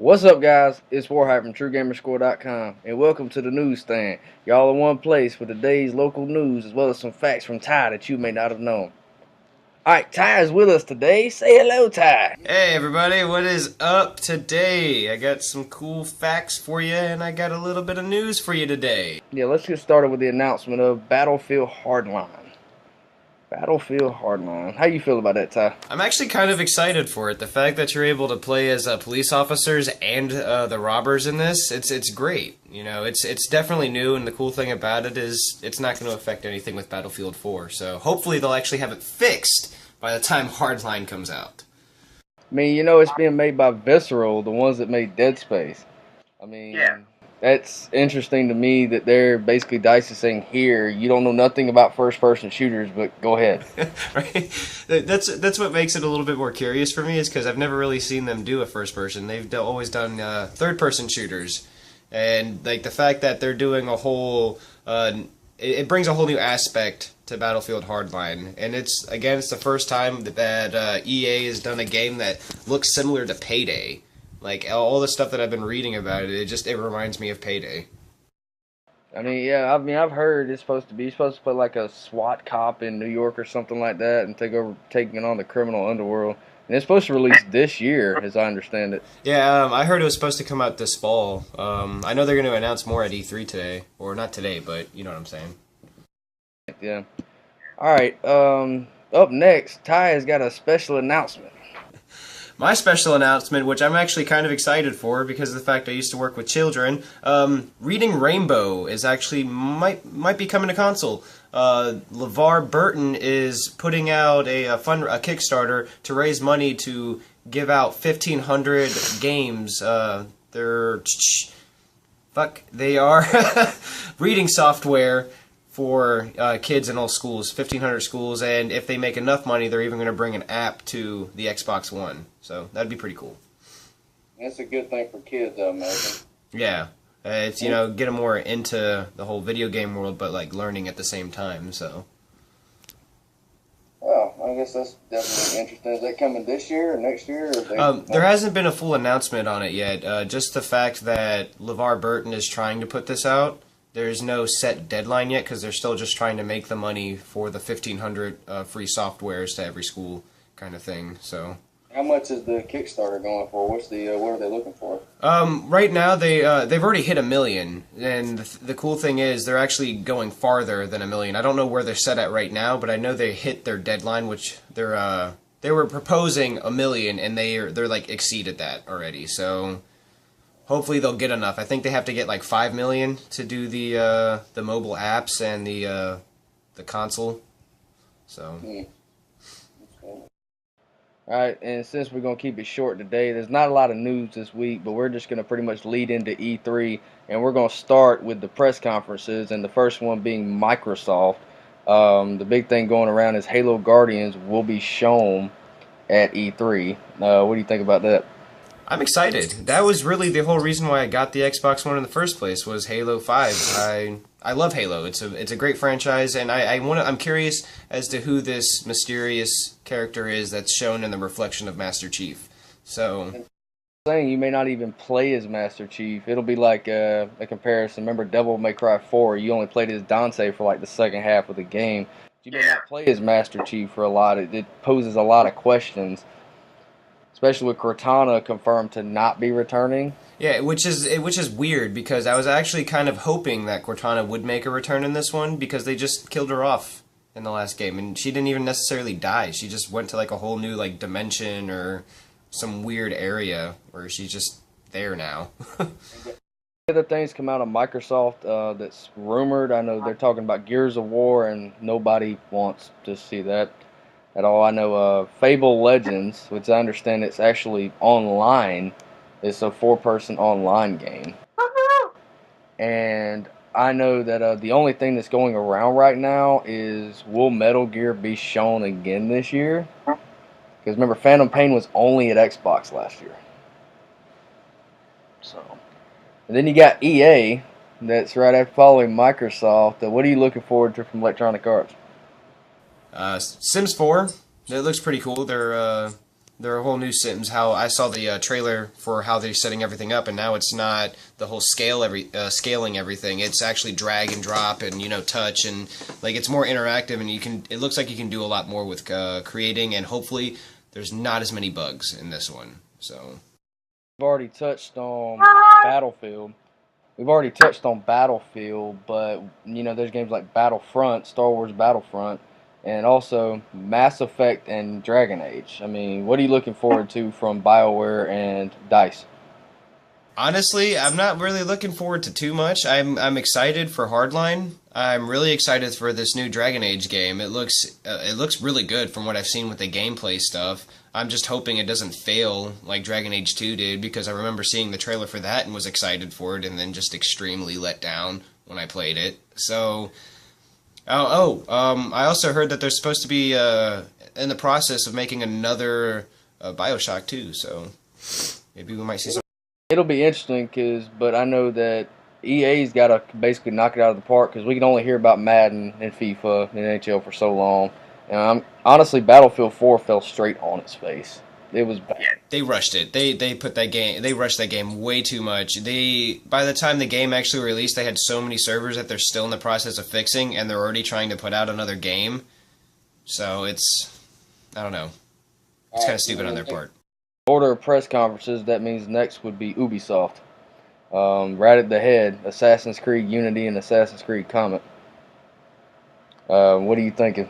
What's up, guys? It's Warheit from TrueGamerscore.com, and welcome to the NewsStand. Y'all in one place for today's local news, as well as some facts from Ty that you may not have known. Alright, Ty is with us today. Say hello, Ty. Hey everybody, what is up today? I got some cool facts for you, and I got a little bit of news for you today. Yeah, let's get started with the announcement of Battlefield Hardline. Battlefield Hardline. How you feel about that, Ty? I'm actually kind of excited for it. The fact that you're able to play as police officers and the robbers in this, it's great. You know, it's definitely new, and the cool thing about it is it's not going to affect anything with Battlefield 4. So hopefully they'll actually have it fixed by the time Hardline comes out. I mean, you know, it's being made by Visceral, the ones that made Dead Space. I mean, that's interesting to me that they're basically DICE is saying, here, you don't know nothing about first-person shooters, but go ahead. Right? That's what makes it a little bit more curious for me, is because I've never really seen them do a first-person. They've always done third-person shooters, and like the fact that they're doing a whole, it brings a whole new aspect to Battlefield Hardline, and it's the first time that EA has done a game that looks similar to Payday. Like, all the stuff that I've been reading about it, it reminds me of Payday. I mean, yeah, I've heard you're supposed to play like a SWAT cop in New York or something like that and taking on the criminal underworld. And it's supposed to release this year, as I understand it. Yeah, I heard it was supposed to come out this fall. I know they're going to announce more at E3 today. Or not today, but you know what I'm saying. Yeah. Alright, up next, Ty has got a special announcement. My special announcement, which I'm actually kind of excited for because of the fact I used to work with children, Reading Rainbow is actually might be coming to console. LeVar Burton is putting out a Kickstarter to raise money to give out 1,500 games. They are reading software for kids in all schools, 1,500 schools, and if they make enough money, they're even going to bring an app to the Xbox One. So that'd be pretty cool. That's a good thing for kids, I imagine. Yeah, it's, you know, get them more into the whole video game world, but like learning at the same time. So. Well, I guess that's definitely interesting. Is that coming this year or next year? Or there hasn't been a full announcement on it yet. Just the fact that LeVar Burton is trying to put this out. There's no set deadline yet because they're still just trying to make the money for the 1,500 free softwares to every school kind of thing. So, how much is the Kickstarter going for? What are they looking for? Right now they've already hit 1 million, and the cool thing is they're actually going farther than 1 million. I don't know where they're set at right now, but I know they hit their deadline, which they were proposing 1 million, and they're like exceeded that already. So. Hopefully they'll get enough. I think they have to get like 5 million to do the mobile apps and the console. So. Alright, and since we're going to keep it short today, there's not a lot of news this week, but we're just going to pretty much lead into E3, and we're going to start with the press conferences, and the first one being Microsoft. The big thing going around is Halo Guardians will be shown at E3. What do you think about that? I'm excited. That was really the whole reason why I got the Xbox One in the first place, was Halo 5. I love Halo. It's a great franchise, and I'm curious as to who this mysterious character is that's shown in the reflection of Master Chief. So, saying you may not even play as Master Chief. It'll be like a comparison. Remember Devil May Cry 4? You only played as Dante for like the second half of the game. You may not play as Master Chief for a lot. It poses a lot of questions. Especially with Cortana confirmed to not be returning. Yeah, which is weird because I was actually kind of hoping that Cortana would make a return in this one because they just killed her off in the last game, and she didn't even necessarily die. She just went to like a whole new like dimension or some weird area where she's just there now. Other things come out of Microsoft that's rumored. I know they're talking about Gears of War, and nobody wants to see that at all. I know Fable Legends, which I understand it's actually online. It's a 4-person online game. And I know that the only thing that's going around right now is, will Metal Gear be shown again this year? Because remember, Phantom Pain was only at Xbox last year. So, and then you got EA, that's right after following Microsoft. What are you looking forward to from Electronic Arts? Sims 4. It looks pretty cool. their whole new Sims. How I saw the trailer for how they're setting everything up, and now it's not the whole scaling everything. It's actually drag and drop and touch, and like it's more interactive, and it looks like you can do a lot more with creating, and hopefully there's not as many bugs in this one. So we've already touched on Battlefield. But there's games like Battlefront, Star Wars Battlefront, and also Mass Effect and Dragon Age. I mean, what are you looking forward to from BioWare and DICE? Honestly, I'm not really looking forward to too much. I'm excited for Hardline. I'm really excited for this new Dragon Age game. It looks really good from what I've seen with the gameplay stuff. I'm just hoping it doesn't fail like Dragon Age 2 did, because I remember seeing the trailer for that and was excited for it, and then just extremely let down when I played it. So, I also heard that they're supposed to be in the process of making another BioShock 2, so maybe we might see some. It'll be interesting, but I know that EA's got to basically knock it out of the park, because we can only hear about Madden and FIFA and NHL for so long. And honestly, Battlefield 4 fell straight on its face. It was bad. They rushed it. They rushed that game way too much. By the time the game actually released, they had so many servers that they're still in the process of fixing, and they're already trying to put out another game. So I don't know. It's kind of stupid on their part. Order of press conferences, that means next would be Ubisoft. Right at the head, Assassin's Creed Unity and Assassin's Creed Comet. What are you thinking?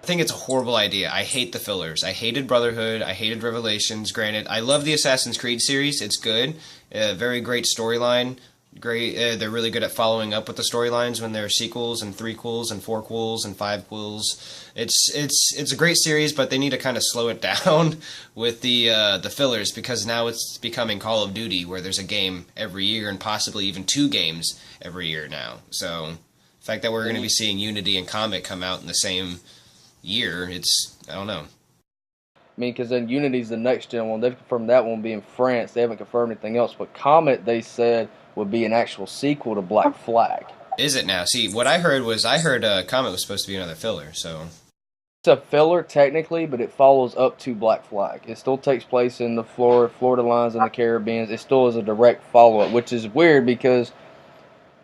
I think it's a horrible idea. I hate the fillers. I hated Brotherhood. I hated Revelations. Granted, I love the Assassin's Creed series. It's good. Very great storyline. Great. They're really good at following up with the storylines when there are sequels and threequels and fourquels and fivequels. It's a great series, but they need to kind of slow it down with the fillers, because now it's becoming Call of Duty, where there's a game every year and possibly even 2 games every year now. So the fact that we're going to be seeing Unity and Comet come out in the same year, I don't know. I mean, because then Unity's the next gen one. They've confirmed that one will be in France. They haven't confirmed anything else. But Comet, they said, would be an actual sequel to Black Flag. Is it now? See, what I heard Comet was supposed to be another filler, so. It's a filler, technically, but it follows up to Black Flag. It still takes place in the Florida lines and the Caribbean. It still is a direct follow-up, which is weird, because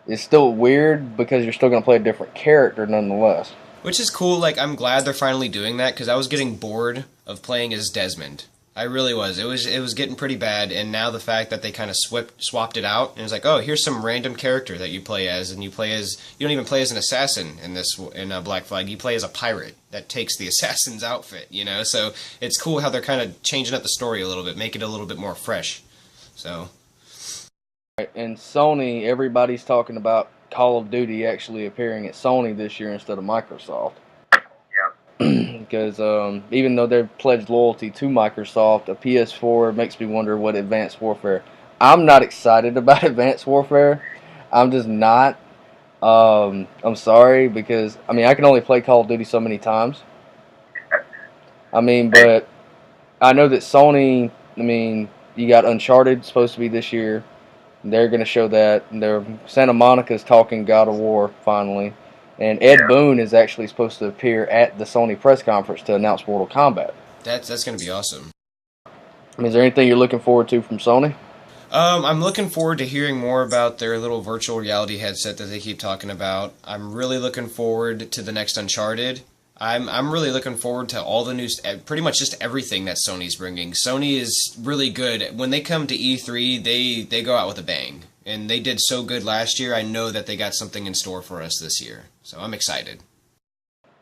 you're still going to play a different character nonetheless. Which is cool. Like, I'm glad they're finally doing that, because I was getting bored of playing as Desmond. I really was. It was getting pretty bad, and now the fact that they kind of swapped it out, and it's like, oh, here's some random character that you play as, and you don't even play as an assassin in Black Flag. You play as a pirate that takes the assassin's outfit, So it's cool how they're kind of changing up the story a little bit, make it a little bit more fresh. So. And Sony, everybody's talking about Call of Duty actually appearing at Sony this year instead of Microsoft. Yeah. Because even though they've pledged loyalty to Microsoft, a PS4 makes me wonder what Advanced Warfare. I'm not excited about Advanced Warfare. I'm just not. I'm sorry, because I can only play Call of Duty so many times. But I know that Sony. You got Uncharted supposed to be this year. They're going to show that. Santa Monica's talking God of War finally. And Ed Boon is actually supposed to appear at the Sony press conference to announce Mortal Kombat. That's going to be awesome. Is there anything you're looking forward to from Sony? I'm looking forward to hearing more about their little virtual reality headset that they keep talking about. I'm really looking forward to the next Uncharted. I'm really looking forward to all the news, pretty much just everything that Sony's bringing. Sony is really good. When they come to E3, they go out with a bang. And they did so good last year, I know that they got something in store for us this year. So I'm excited.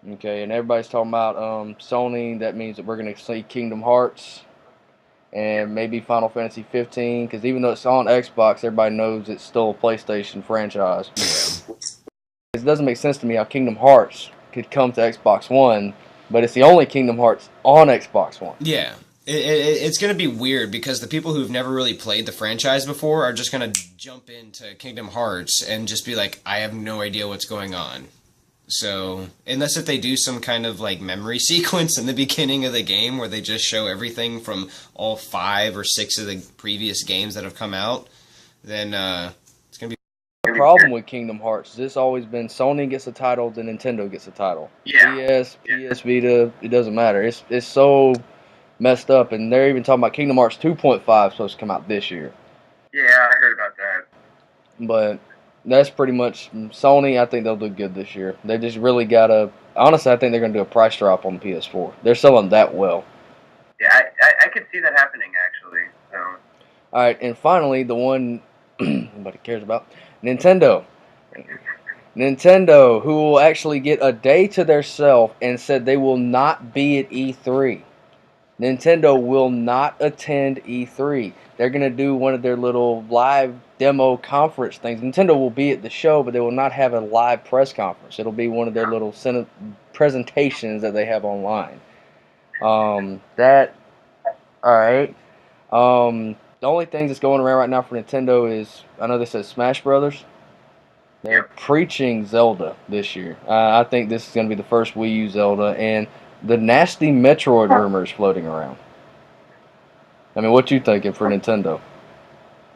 Okay, and everybody's talking about Sony. That means that we're going to see Kingdom Hearts and maybe Final Fantasy 15. Because even though it's on Xbox, everybody knows it's still a PlayStation franchise. Yeah. It doesn't make sense to me how Kingdom Hearts could come to Xbox One, but it's the only Kingdom Hearts on Xbox One. Yeah. It's going to be weird, because the people who've never really played the franchise before are just going to jump into Kingdom Hearts and just be like, I have no idea what's going on. So, unless if they do some kind of like memory sequence in the beginning of the game where they just show everything from all 5 or 6 of the previous games that have come out, then it's going to be... problem with Kingdom Hearts. It's always been Sony gets a title, then Nintendo gets a title. Yeah. PS Vita, it doesn't matter. It's so messed up, and they're even talking about Kingdom Hearts 2.5 supposed to come out this year. Yeah, I heard about that. But that's pretty much Sony. I think they'll do good this year. They just really gotta. Honestly, I think they're gonna do a price drop on the PS4. They're selling that well. Yeah, I could see that happening actually. So. All right, and finally, the one nobody cares about, Nintendo. Nintendo, who will actually get a day to theirself and said they will not be at E3. Nintendo will not attend E3. They're going to do one of their little live demo conference things. Nintendo will be at the show, but they will not have a live press conference. It'll be one of their little presentations that they have online. All right. The only thing that's going around right now for Nintendo is, I know they said Smash Brothers. They're preaching Zelda this year. I think this is going to be the first Wii U Zelda, and the nasty Metroid rumors floating around. I mean, what you thinking for Nintendo?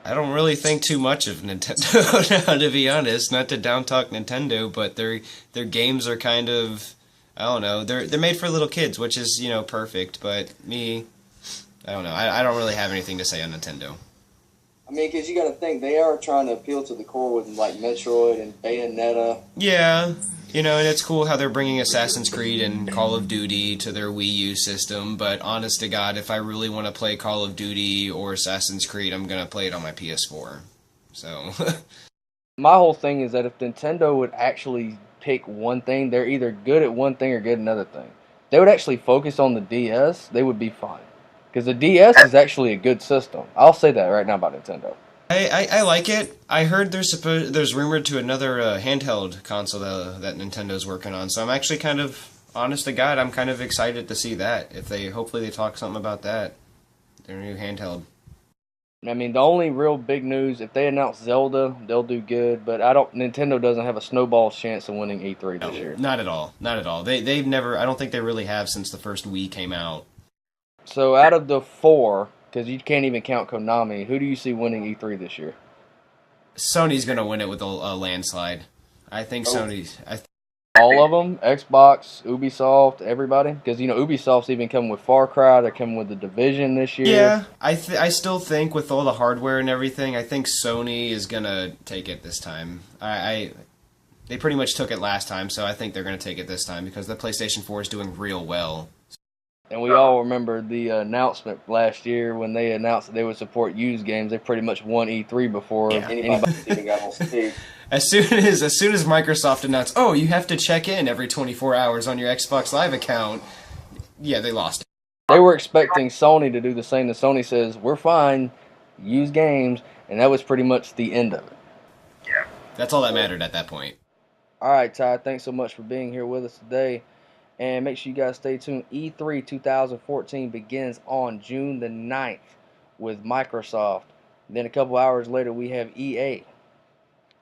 I don't really think too much of Nintendo now, to be honest. Not to down-talk Nintendo, but their games are kind of, I don't know, they're made for little kids, which is, you know, perfect. But me, I don't know. I don't really have anything to say on Nintendo. I mean, because you got to think, they are trying to appeal to the core with, like, Metroid and Bayonetta. Yeah, you know, and it's cool how they're bringing Assassin's Creed and Call of Duty to their Wii U system, but honest to God, if I really want to play Call of Duty or Assassin's Creed, I'm going to play it on my PS4. So... My whole thing is that if Nintendo would actually pick one thing, they're either good at one thing or good at another thing. If they would actually focus on the DS, they would be fine. Because the DS is actually a good system. I'll say that right now about Nintendo. I like it. I heard there's rumored to another handheld console that Nintendo's working on. So I'm actually kind of, honest to God, I'm kind of excited to see that. Hopefully they talk something about that. Their new handheld. I mean, the only real big news, if they announce Zelda, they'll do good. But Nintendo doesn't have a snowball's chance of winning E3 this year. Not at all. Not at all. They've never, I don't think they really have since the first Wii came out. So out of the four, because you can't even count Konami, who do you see winning E3 this year? Sony's going to win it with a landslide. I think Sony's... All of them? Xbox, Ubisoft, everybody? Because, you know, Ubisoft's even coming with Far Cry. They're coming with The Division this year. Yeah, I still think with all the hardware and everything, I think Sony is going to take it this time. They pretty much took it last time, so I think they're going to take it this time because the PlayStation 4 is doing real well. And we all remember the announcement last year when they announced that they would support used games. They pretty much won E3 before anybody even got on stage. As soon as Microsoft announced, oh, you have to check in every 24 hours on your Xbox Live account, yeah, they lost it. They were expecting Sony to do the same, and Sony says, we're fine, use games, and that was pretty much the end of it. Yeah. That's all that mattered at that point. All right, Ty, thanks so much for being here with us today. And make sure you guys stay tuned. E3 2014 begins on June the 9th with Microsoft. Then a couple hours later, we have EA.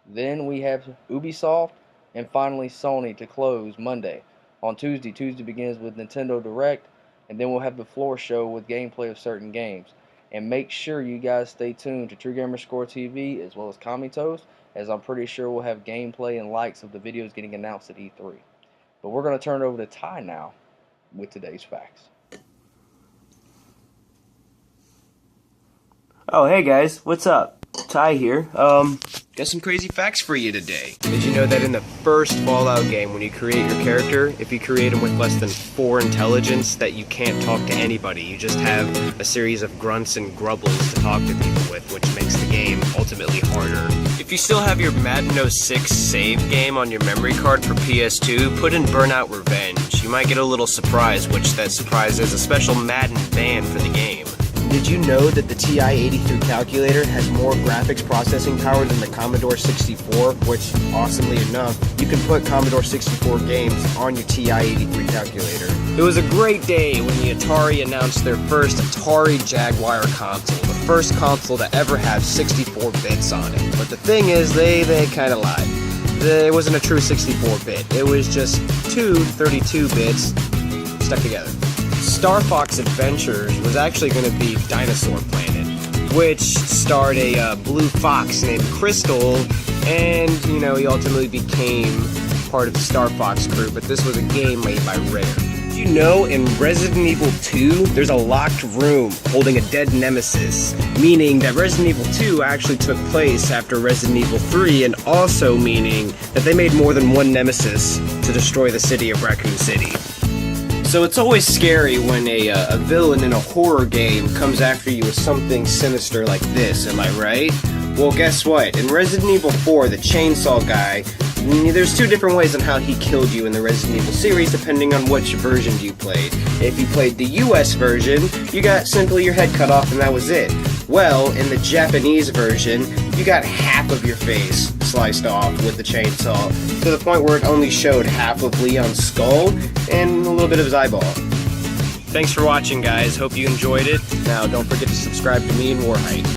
Then we have Ubisoft. And finally, Sony to close Monday. On Tuesday begins with Nintendo Direct. And then we'll have the floor show with gameplay of certain games. And make sure you guys stay tuned to True Gamer Score TV as well as Comitos, as I'm pretty sure we'll have gameplay and likes of the videos getting announced at E3. But we're going to turn it over to Ty now with today's facts. Oh, hey guys, what's up? Ty here. Got some crazy facts for you today. Did you know that in the first Fallout game, when you create your character, if you create him with less than 4 intelligence, that you can't talk to anybody. You just have a series of grunts and grubbles to talk to people with, which makes the game ultimately harder. If you still have your Madden 06 save game on your memory card for PS2, put in Burnout Revenge. You might get a little surprise, which that surprise is a special Madden band for the game. Did you know that the TI-83 calculator has more graphics processing power than the Commodore 64? Which, awesomely enough, you can put Commodore 64 games on your TI-83 calculator. It was a great day when the Atari announced their first Atari Jaguar console, the first console to ever have 64 bits on it. But the thing is, they kind of lied. It wasn't a true 64-bit. It was just two 32 bits stuck together. Star Fox Adventures was actually going to be Dinosaur Planet, which starred a blue fox named Crystal And, you know, he ultimately became part of the Star Fox crew, but this was a game made by Rare. Did you know in Resident Evil 2, there's a locked room holding a dead nemesis, meaning that Resident Evil 2 actually took place after Resident Evil 3, and also meaning that they made more than one nemesis to destroy the city of Raccoon City. So it's always scary when a villain in a horror game comes after you with something sinister like this, am I right? Well, guess what? In Resident Evil 4, the chainsaw guy, there's two different ways on how he killed you in the Resident Evil series, depending on which version you played. If you played the US version, you got simply your head cut off and that was it. Well, in the Japanese version, you got half of your face sliced off with the chainsaw, to the point where it only showed half of Leon's skull and a little bit of his eyeball. Thanks for watching, guys. Hope you enjoyed it. Now, don't forget to subscribe to me and Warheit.